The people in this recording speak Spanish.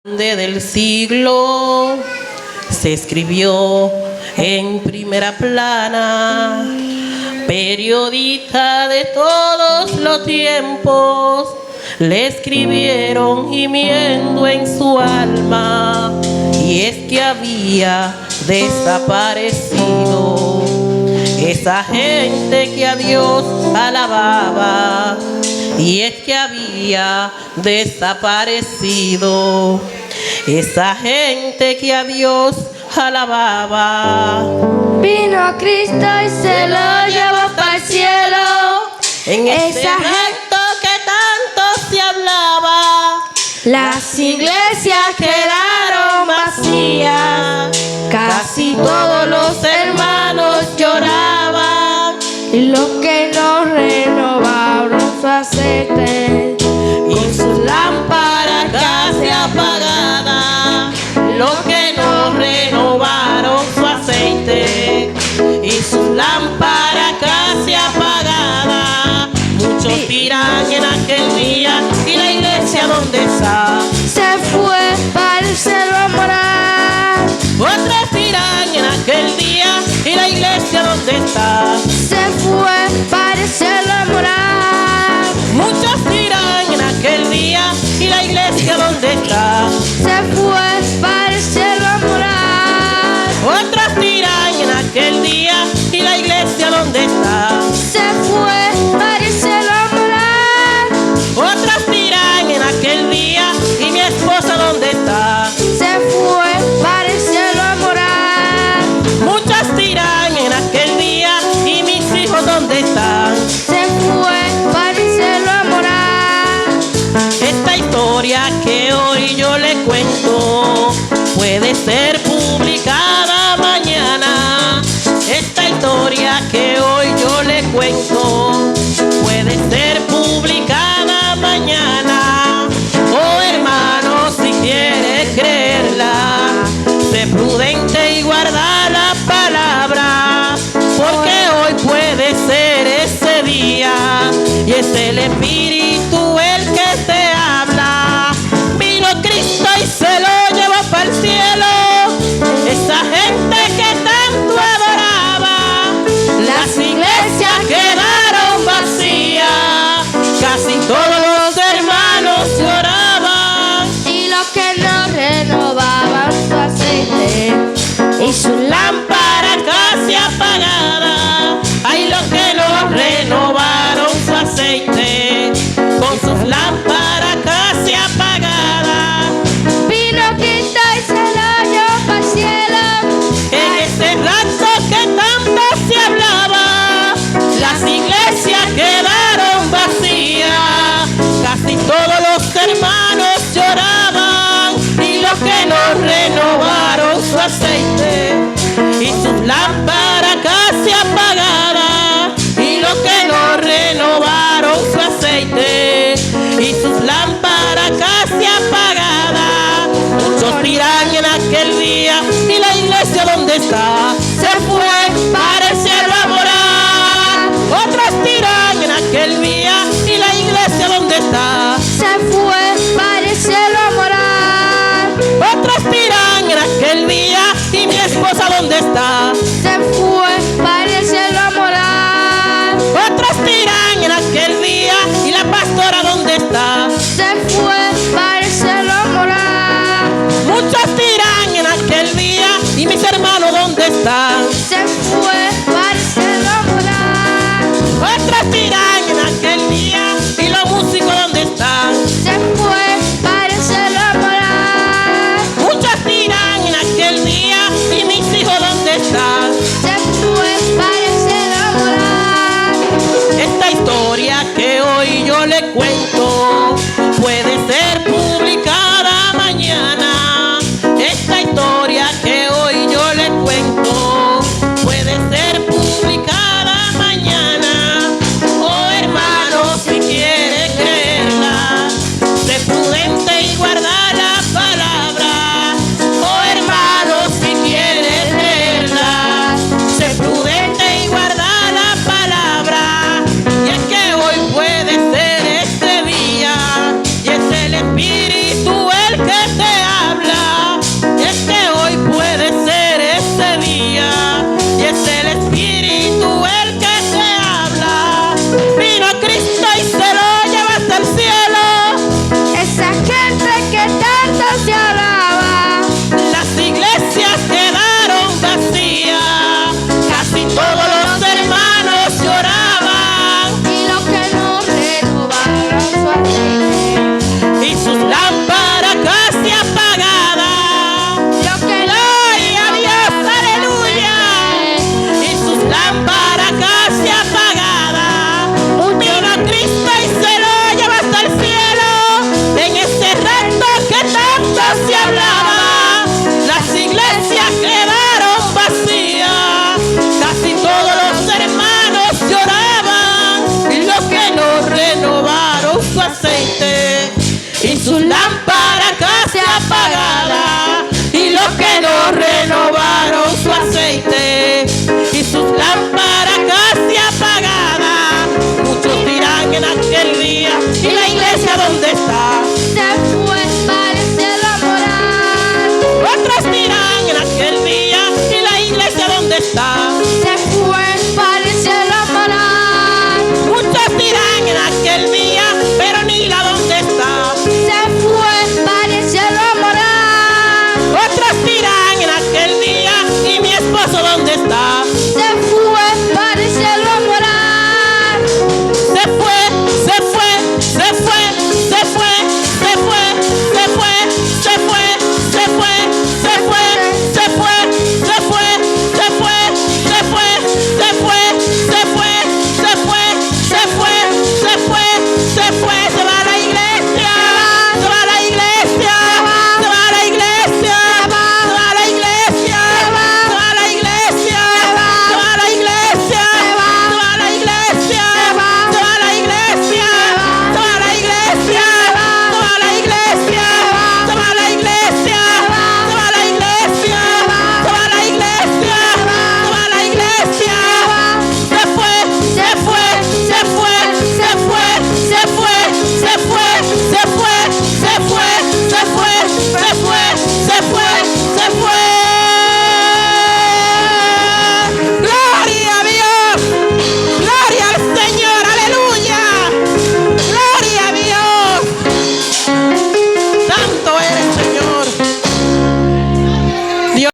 Del siglo se escribió en primera plana, periodista de todos los tiempos, le escribieron gimiendo en su alma, y es que había desaparecido esa gente que a Dios alababa, y es que había desaparecido esa gente que a Dios alababa. Vino Cristo y se lo llevó para el cielo. En ese acto que tanto se hablaba, las iglesias quedaron vacías. casi todos los hermanos lloraban, Y los que no renovaron su aceite y sus lámparas casi apagadas. Los que no renovaron su aceite y sus lámparas casi apagadas. Muchos dirán en aquel día: ¿y la iglesia dónde está? se fue para el cielo a morar. Otros dirán en aquel día: ¿y la iglesia dónde está? Se fue para el cielo a morar. Muchos dirán en aquel día: ¿y la iglesia dónde está? Se fue para el cielo a morar. Otros dirán en aquel día: ¿y la iglesia dónde está? Se fue para el cielo a morar. Otros dirán en aquel día: ¿y mi esposa dónde está? Se fue para el cielo a morar. Muchos dirán en aquel día: ¿y mis hijos dónde están? Se fue para el cielo a morar. Esta historia que hoy yo le cuento puede ser publicada mañana. Esta historia que hoy yo le cuento puede ser publicada mañana. Oh hermano, si quieres creerla, sé prudente y guarda la palabra, porque hoy puede ser ese día y es el Espíritu el que te habla. Vino Cristo y se lo llevó para el cielo, esa gente que tanto adoraba. Las iglesias quedaron vacías, casi todos los hermanos lloraban, Y los que no renovaban su aceite y su lámpara casi apagada. Hay los que no renovaron su aceite, con sus lámparas casi apagadas. Vino Cristo y se lo llevó para el cielo. En ese rato que tanto se hablaba, las iglesias quedaron vacías, casi todos los hermanos lloraban, y los que no renovaron su aceite y sus lámparas casi apagadas. Y los que no renovaron su aceite y sus lámparas casi apagadas. Muchos dirán en aquel día: ¿y la iglesia dónde está? Se fue para el cielo a morar. Otros dirán en aquel día: ¿y la iglesia dónde está? Se fue para el cielo a morar. Otros dirán en aquel día: ¿y mi esposa dónde está? Se fue para el cielo a morar. Otros dirán en aquel día: ¿y la pastora dónde está? Se fue para el cielo a morar. Muchos dirán en aquel día: ¿y mis hermanos dónde están? Se fue para el cielo a morar. Otros dirán en aquel día: ¿y los músicos dónde están? Se fue para el cielo a morar. Muchos dirán en aquel día: ¿y mis hijos dónde están? se hablaba.